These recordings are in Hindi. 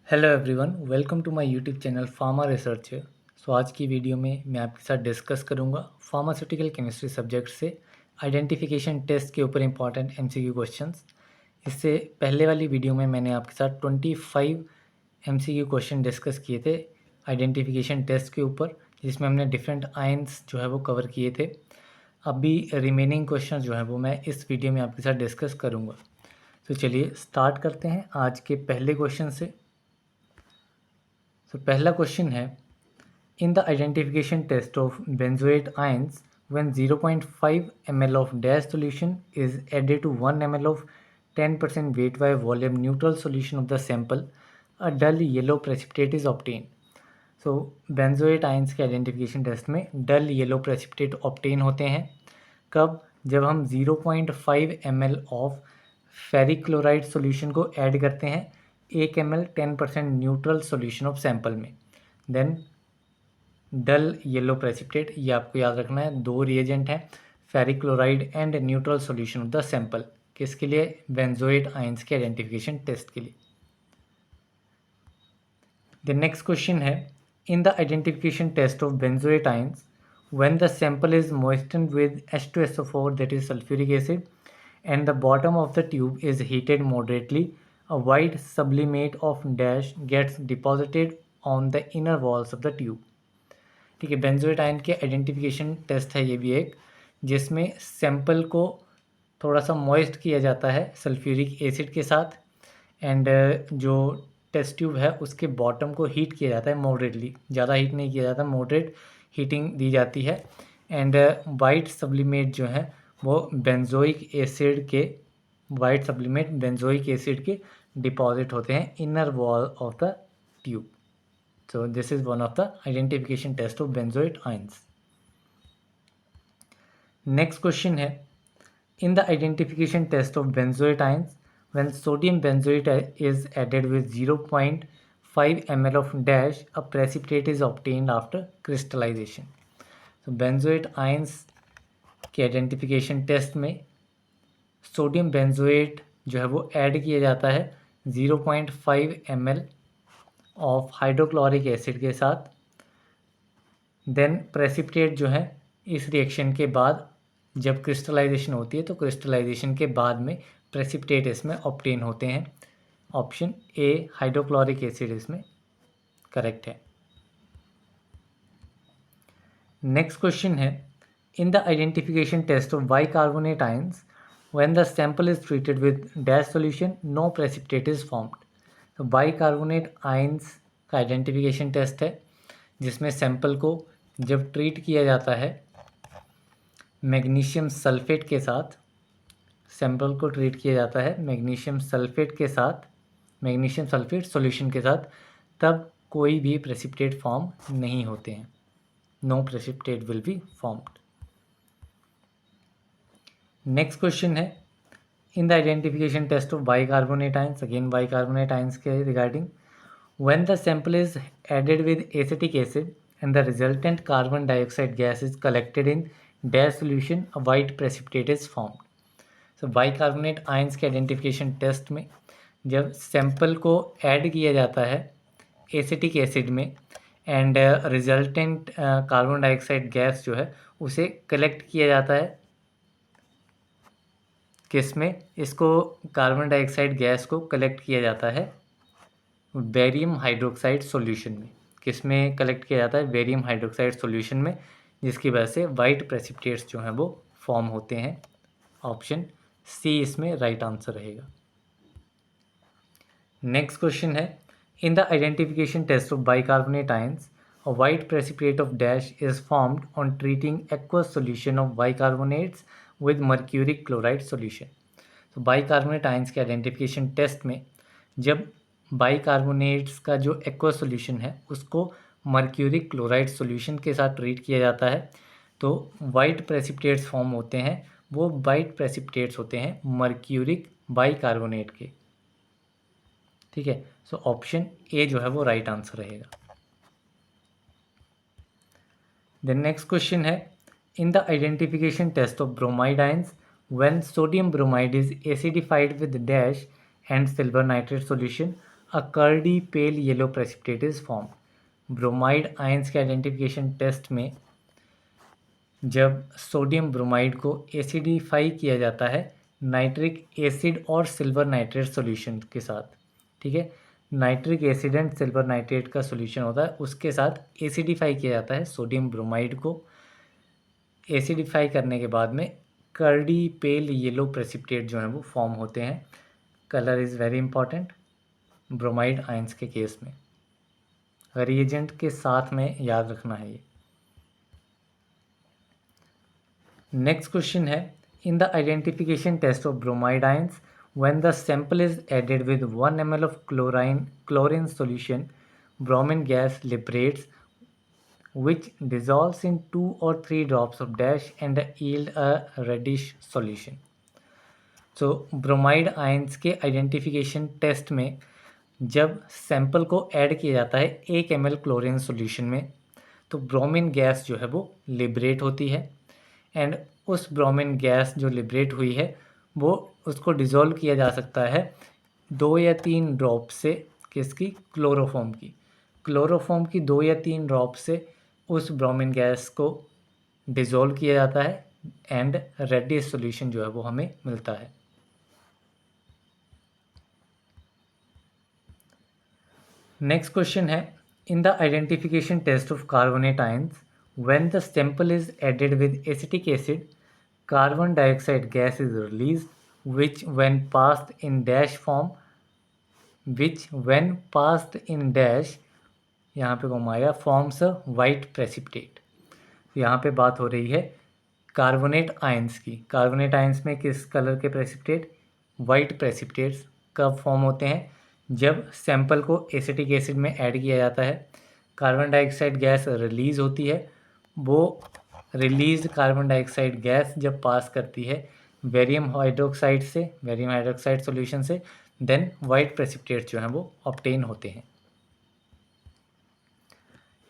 Hello everyone, welcome to my YouTube channel pharma researcher. आज की वीडियो में मैं आपके साथ डिस्कस करूंगा फार्मास्यूटिकल केमिस्ट्री सब्जेक्ट से आइडेंटिफिकेशन टेस्ट के ऊपर इंपॉर्टेंट एमसीक्यू क्वेश्चंस। इससे पहले वाली वीडियो में मैंने आपके साथ 25 एमसीक्यू क्वेश्चन डिस्कस किए थे आइडेंटिफिकेशन टेस्ट के ऊपर, जिसमें हमने डिफरेंट आयंस जो है वो कवर किए थे। अभी रिमेनिंग क्वेश्चंस जो है वो मैं इस वीडियो में आपके साथ डिस्कस करूँगा। तो चलिए स्टार्ट करते हैं आज के पहले क्वेश्चन से। पहला क्वेश्चन है, in the identification test of benzoate ions when 0.5 ml of dash solution is added to 1 ml of 10% weight by volume neutral solution of the sample, a dull yellow precipitate is obtained. So benzoate ions के आइडेंटिफिकेशन टेस्ट में डल येलो प्रेसिपिटेट ऑब्टेन होते हैं कब? जब हम 0.5 ml of ferric chloride solution को ऐड करते हैं 1 ml 10% neutral solution of sample में। देन डल येलो प्रेसिपिटेट, ये आपको याद रखना है, दो रिएजेंट हैं, ferric chloride and neutral solution of the sample. किसके लिए? बेंजोएट आयंस के आइडेंटिफिकेशन टेस्ट के लिए। द नेक्स्ट क्वेश्चन है, in the identification test of benzoate ions when the sample is moistened with H2SO4, that is sulfuric acid, and the bottom of the tube is heated moderately, a white sublimate of dash gets deposited on the inner walls of the tube. ठीक है, बेंजोएट आयन के आइडेंटिफिकेशन टेस्ट है ये भी एक, जिसमें सैंपल को थोड़ा सा मॉइस्ट किया जाता है सल्फ्यूरिक एसिड के साथ, एंड जो टेस्ट ट्यूब है उसके बॉटम को हीट किया जाता है मॉडरेटली, ज़्यादा हीट नहीं किया जाता, मॉडरेट हीटिंग दी जाती है। एंड वाइट सब्लिमेट जो है वो बेंजोइक एसिड के डिपॉजिट होते हैं inner wall of the tube. So this is one of the identification test of benzoate ions. Next question है, in the identification test of benzoate ions, when sodium benzoate is added with 0.5 ml of dash, a precipitate is obtained after crystallization. So benzoate ions के identification test में सोडियम बेंजोएट जो है वो ऐड किया जाता है 0.5 ml ऑफ हाइड्रोक्लोरिक एसिड के साथ। देन प्रेसिपिटेट जो है इस रिएक्शन के बाद जब क्रिस्टलाइजेशन होती है तो क्रिस्टलाइजेशन के बाद में प्रेसिपिटेट इसमें ऑब्टेन होते हैं। ऑप्शन ए हाइड्रोक्लोरिक एसिड इसमें करेक्ट है। नेक्स्ट क्वेश्चन है, in the identification test of bicarbonate ions when the sample is treated with dash solution no precipitate is formed. तो बाइकार्बोनेट आयंस का आइडेंटिफिकेशन टेस्ट है जिसमें सैंपल को जब ट्रीट किया जाता है मैग्नीशियम सल्फेट के साथ, सैंपल को ट्रीट किया जाता है मैग्नीशियम सल्फेट के साथ, मैग्नीशियम सल्फेट सॉल्यूशन के साथ, तब कोई भी प्रेसिपिटेट फॉर्म नहीं होते हैं, no precipitate will be formed. Next question है, in the identification test of bicarbonate ions, again bicarbonate ions के regarding, when the sample is added with acetic acid and the resultant carbon dioxide gas is collected in dash solution, a white precipitate is formed. So bicarbonate ions के identification test में जब सैंपल को ऐड किया जाता है एसिटिक एसिड में and resultant carbon dioxide gas जो है उसे कलेक्ट किया जाता है किस में? इसको कार्बन डाइऑक्साइड गैस को कलेक्ट किया जाता है बेरियम हाइड्रोक्साइड सॉल्यूशन में। किस में कलेक्ट किया जाता है? बेरियम हाइड्रोक्साइड सॉल्यूशन में, जिसकी वजह से वाइट प्रेसिपिटेट्स जो हैं वो फॉर्म होते हैं। ऑप्शन सी इसमें राइट आंसर रहेगा। नेक्स्ट क्वेश्चन है, in the identification test of bicarbonate ions a white precipitate of dash is formed on treating aqueous solution of bicarbonates with mercuric chloride solution. तो बाइकार्बोनेट आयंस के आइडेंटिफिकेशन टेस्ट में जब बाइकार्बोनेट्स का जो एक्वस सॉल्यूशन है उसको मर्क्यूरिक क्लोराइड सॉल्यूशन के साथ ट्रीट किया जाता है तो वाइट प्रेसिपिटेट्स फॉर्म होते हैं। वो वाइट प्रेसिपिटेट्स होते हैं मर्क्यूरिक बाइकार्बोनेट के। ठीक है, सो ऑप्शन ए जो है वो राइट आंसर रहेगा। The next question है, in the identification test of bromide ions, when sodium bromide is acidified with dash and silver nitrate solution, a curdy pale yellow precipitate is formed. Bromide ions के आइडेंटिफिकेशन टेस्ट में जब सोडियम ब्रोमाइड को एसिडिफाई किया जाता है नाइट्रिक एसिड और सिल्वर नाइट्रेट सॉल्यूशन के साथ, ठीक है, nitric acid and silver nitrate का सॉल्यूशन होता है, उसके साथ एसिडिफाई किया जाता है सोडियम ब्रोमाइड को। एसिडिफाई करने के बाद में कर्डी पेल येलो प्रेसिपिटेट जो है वो फॉर्म होते हैं। Colour is very important bromide ions के केस में, रिएजेंट के साथ में याद रखना है ये। नेक्स्ट क्वेश्चन है, in the identification test of bromide ions when the sample is added with 1 ml of chlorine solution bromine gas liberates which dissolves in 2 or 3 drops of dash and yield a reddish solution. So bromide ions के आइडेंटिफिकेशन टेस्ट में जब सैंपल को ऐड किया जाता है 1 ml क्लोरीन सॉल्यूशन में तो ब्रोमीन गैस जो है वो लिबरेट होती है एंड उस ब्रोमीन गैस जो लिबरेट हुई है वो उसको डिज़ोल्व किया जा सकता है 2 या 3 ड्रॉप से, किसकी, क्लोरोफॉर्म की 2 या 3 ड्रॉप से उस ब्रोमीन गैस को डिज़ोल्व किया जाता है एंड रेडिश सॉल्यूशन जो है वो हमें मिलता है। नेक्स्ट क्वेश्चन है, in the identification test of carbonate ions when the sample is added with acetic acid carbon dioxide gas is release which when passed in dash यहाँ पे घुमाया फॉर्म्स अ वाइट प्रेसिपिटेट। यहाँ पे बात हो रही है कार्बोनेट आयंस की। कार्बोनेट आयंस में किस कलर के प्रेसिपिटेट, वाइट प्रेसिपिटेट्स कब फॉर्म होते हैं, जब सैंपल को एसिटिक एसिड में ऐड किया जाता है, कार्बन डाइऑक्साइड गैस रिलीज़ होती है, वो रिलीज कार्बन डाइऑक्साइड गैस जब पास करती है वेरियम हाइड्रोक्साइड सॉल्यूशन से, देन वाइट प्रेसिपिटेट्स जो हैं वो ऑब्टेन होते हैं।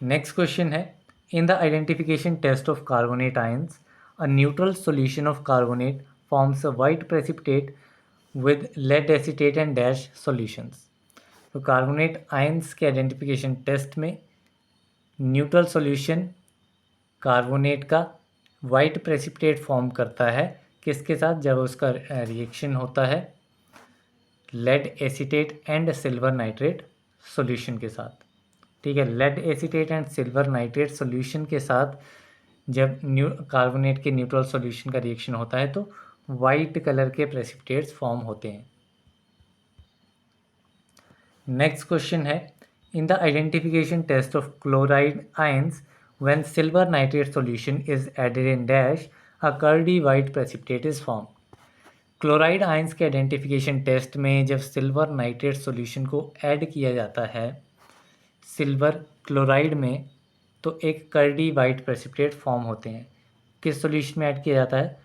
नेक्स्ट क्वेश्चन है, in the identification test of carbonate ions a neutral solution of carbonate forms a white precipitate with lead acetate and dash solutions. तो कार्बोनेट आयंस के आइडेंटिफिकेशन टेस्ट में न्यूट्रल सॉल्यूशन कार्बोनेट का वाइट प्रेसिपिटेट फॉर्म करता है, किसके साथ, जब उसका रिएक्शन होता है lead acetate and silver nitrate solution के साथ, ठीक है, lead acetate and silver nitrate solution के साथ जब कार्बोनेट के न्यूट्रल सॉल्यूशन का रिएक्शन होता है तो वाइट कलर के प्रेसिपिटेट्स फॉर्म होते हैं। नेक्स्ट क्वेश्चन है, in the identification test of chloride ions when silver nitrate solution is added in dash a curdy white precipitate is form. Chloride ions के आइडेंटिफिकेशन टेस्ट में जब सिल्वर नाइट्रेट सॉल्यूशन को ऐड किया जाता है सिल्वर क्लोराइड में तो एक कर्डी वाइट प्रेसिपिटेट फॉर्म होते हैं। किस सॉल्यूशन में ऐड किया जाता है,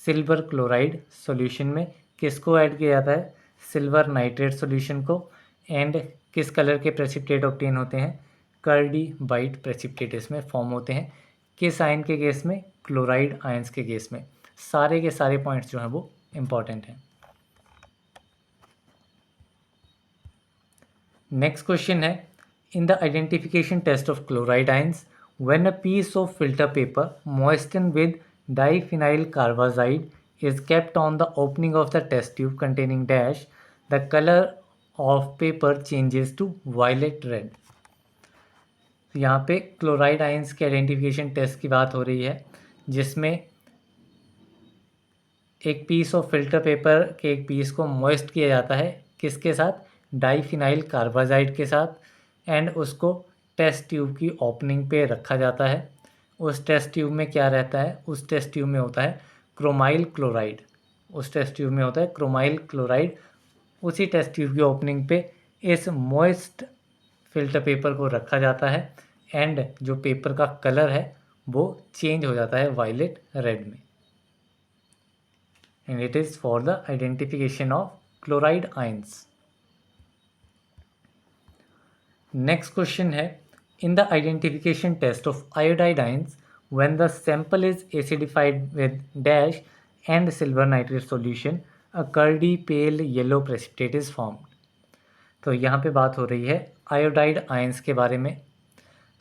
सिल्वर क्लोराइड सॉल्यूशन में किसको ऐड किया जाता है, सिल्वर नाइट्रेट सॉल्यूशन को, एंड किस कलर के प्रेसिपिटेट ऑब्टेन होते हैं, कर्डी वाइट प्रेसिपिटेट इसमें फॉर्म होते हैं। किस आयन के केस में, क्लोराइड आयंस के केस में। सारे के सारे पॉइंट्स जो हैं वो इम्पॉर्टेंट हैं। नेक्स्ट क्वेश्चन है, in the identification test of chloride ions when a piece of filter paper moistened with diphenyl carbazide is kept on the opening of the test tube containing dash the color of paper changes to violet red। यहाँ पे क्लोराइड आयंस के आइडेंटिफिकेशन टेस्ट की बात हो रही है जिसमें एक पीस ऑफ फिल्टर पेपर के एक पीस को मॉइस्ट किया जाता है, किसके साथ, डाइफिनाइल कार्बाजाइड के साथ, एंड उसको टेस्ट ट्यूब की ओपनिंग पे रखा जाता है। उस टेस्ट ट्यूब में क्या रहता है, उस टेस्ट ट्यूब में होता है क्रोमाइल क्लोराइड, उसी टेस्ट ट्यूब की ओपनिंग पे इस मॉइस्ट फिल्टर पेपर को रखा जाता है एंड जो पेपर का कलर है वो चेंज हो जाता है वायलेट रेड में, and it is for the identification of chloride ions. Next question है, in the identification test of iodide ions when the sample is acidified with dash and silver nitrate solution a curdy pale yellow precipitate is formed. तो यहाँ पे बात हो रही है आयोडाइड आयंस के बारे में।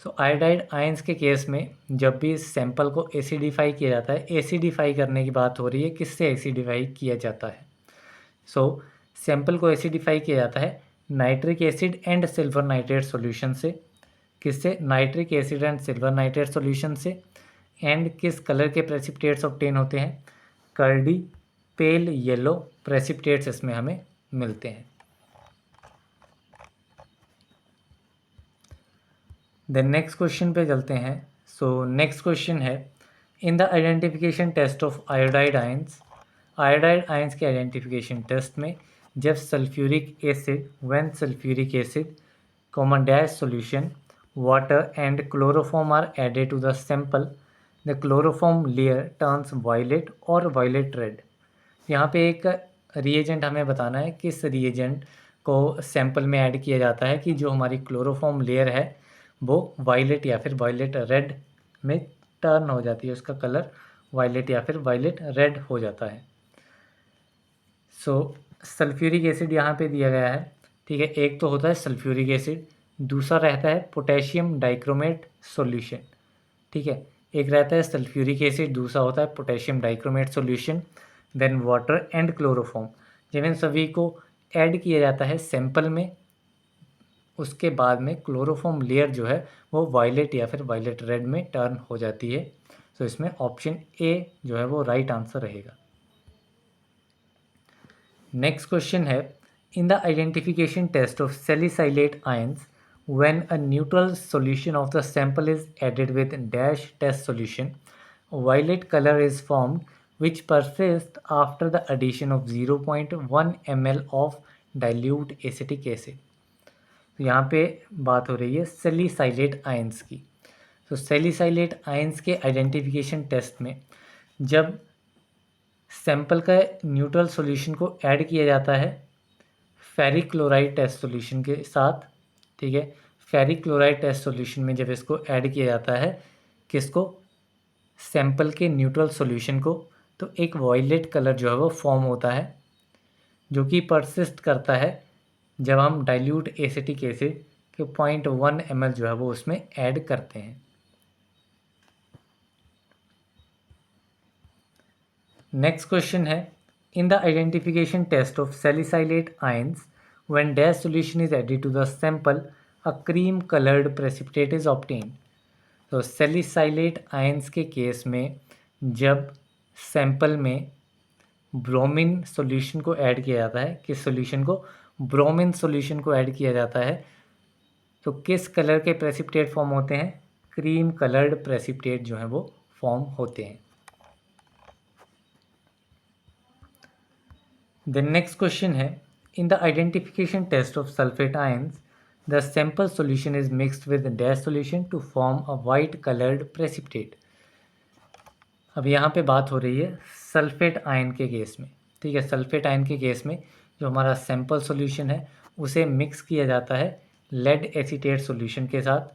सो आयोडाइड आयंस के केस में जब भी इस सैंपल को एसिडिफाई किया जाता है, एसिडिफाई करने की बात हो रही है, किससे एसिडिफाई किया जाता है? सो सैंपल को एसिडिफाई किया जाता है nitric acid and silver nitrate solution से। किससे? Nitric acid and silver nitrate solution से। एंड किस कलर के प्रेसिपिटेट्स ऑब्टेन होते हैं? कर्डी पेल येलो प्रेसिपिटेट्स इसमें हमें मिलते हैं। देन नेक्स्ट क्वेश्चन पे चलते हैं। सो नेक्स्ट क्वेश्चन है, in the identification test of iodide ions, iodide ions के आइडेंटिफिकेशन टेस्ट में जब sulphuric acid when sulphuric acid common dash solution water and chloroform are added to the sample, the chloroform layer turns violet और वायलेट रेड। यहाँ पे एक रिएजेंट हमें बताना है, किस रिएजेंट को सैंपल में ऐड किया जाता है कि जो हमारी क्लोरोफॉर्म लेयर है वो वायलेट या फिर वायलेट रेड में टर्न हो जाती है, उसका कलर वायलेट या फिर वायलेट रेड हो जाता है। सो सल्फ्यूरिक एसिड यहाँ पे दिया गया है, ठीक है। एक तो होता है सल्फ्यूरिक एसिड, दूसरा रहता है पोटेशियम डाइक्रोमेट सॉल्यूशन, ठीक है। एक रहता है सल्फ्यूरिक एसिड, दूसरा होता है potassium dichromate solution, then water and chloroform. जब इन सभी को ऐड किया जाता है सैंपल में, उसके बाद में क्लोरोफॉर्म लेयर जो है वो वायलेट या फिर वायलेट रेड में टर्न हो जाती है। तो इसमें ऑप्शन ए जो है वो राइट आंसर रहेगा। नेक्स्ट क्वेश्चन है, in the identification test of salicylate ions when a neutral solution of the sample is added with dash test solution, violet colour is formed which persist after the addition of 0.1 ml of dilute acetic acid। तो यहाँ पे बात हो रही है सैलिसाइलेट आयंस की। तो सैलिसाइलेट आयंस के आइडेंटिफिकेशन टेस्ट में जब सैंपल का न्यूट्रल सॉल्यूशन को ऐड किया जाता है फेरिक क्लोराइड टेस्ट सॉल्यूशन के साथ, ठीक है। फेरिक क्लोराइड टेस्ट सॉल्यूशन में जब इसको ऐड किया जाता है, किसको? सैंपल के न्यूट्रल सॉल्यूशन को, तो एक वायलेट कलर जो है वो फॉर्म होता है, जो कि परसिस्ट करता है जब हम डाइल्यूट एसिटिक एसिड के 0.1 ml जो है वो उसमें ऐड करते हैं। नेक्स्ट क्वेश्चन है, in the identification test of salicylate ions when dash solution is added to the sample a cream coloured precipitate is obtained. तो सैलिसाइलेट आयंस के केस में जब सैंपल में ब्रोमीन सॉल्यूशन को ऐड किया जाता है, किस सॉल्यूशन को? ब्रोमीन सॉल्यूशन को ऐड किया जाता है, तो किस कलर के प्रेसिपिटेट फॉर्म होते हैं? क्रीम कलर्ड प्रेसिपिटेट जो है वो फॉर्म होते हैं। द नेक्स्ट क्वेश्चन है, in the identification test of sulphate ions the sample solution is mixed with dash solution to form a white coloured precipitate. अब यहाँ पे बात हो रही है सल्फेट आयन के केस में, ठीक है। सल्फेट आयन के केस में जो हमारा सैंपल सॉल्यूशन है उसे मिक्स किया जाता है लेड एसीटेट सॉल्यूशन के साथ।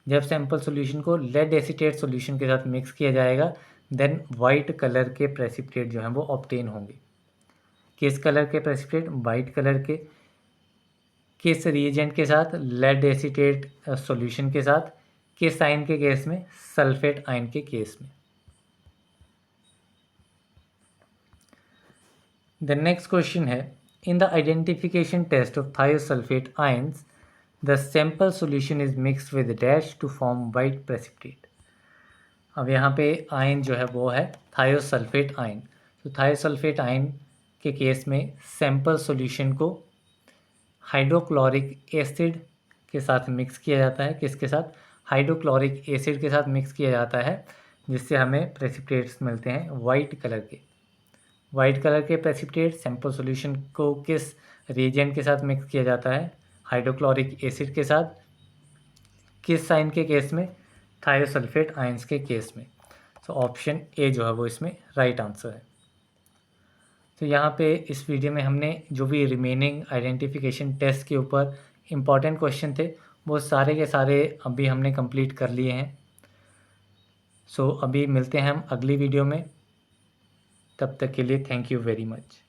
जब सैंपल सॉल्यूशन को लेड एसीटेट सॉल्यूशन के साथ मिक्स किया जाएगा, देन वाइट कलर के प्रेसिपिटेट जो हैं वो ऑब्टेन होंगे। किस कलर के प्रेसिपिटेट? वाइट कलर के। किस रिएजेंट के साथ? लेड एसीटेट सॉल्यूशन के साथ। किस आयन के केस में? सल्फेट आयन के केस में। The next question है, in the identification test of thiosulfate ions, the sample solution is mixed with dash to form white precipitate। अब यहाँ पे आयन जो है वो है थायोसल्फेट आयन। तो थायोसल्फेट आयन के केस में सैंपल सॉल्यूशन को हाइड्रोक्लोरिक एसिड के साथ मिक्स किया जाता है। किसके साथ? हाइड्रोक्लोरिक एसिड के साथ मिक्स किया जाता है, जिससे हमें प्रेसिपिटेट्स मिलते हैं वाइट कलर के। वाइट कलर के प्रेसिपिटेट सैंपल सॉल्यूशन को किस रिएजेंट के साथ मिक्स किया जाता है? हाइड्रोक्लोरिक एसिड के साथ। किस आयन के केस में? थायोसल्फेट आयंस के केस में। तो ऑप्शन ए जो है वो इसमें राइट आंसर है। तो यहाँ पे इस वीडियो में हमने जो भी रिमेनिंग आइडेंटिफिकेशन टेस्ट के ऊपर इम्पॉर्टेंट क्वेश्चन थे वो सारे के सारे अभी हमने कंप्लीट कर लिए हैं। सो अभी मिलते हैं हम अगली वीडियो में, तब तक के लिए थैंक यू वेरी मच।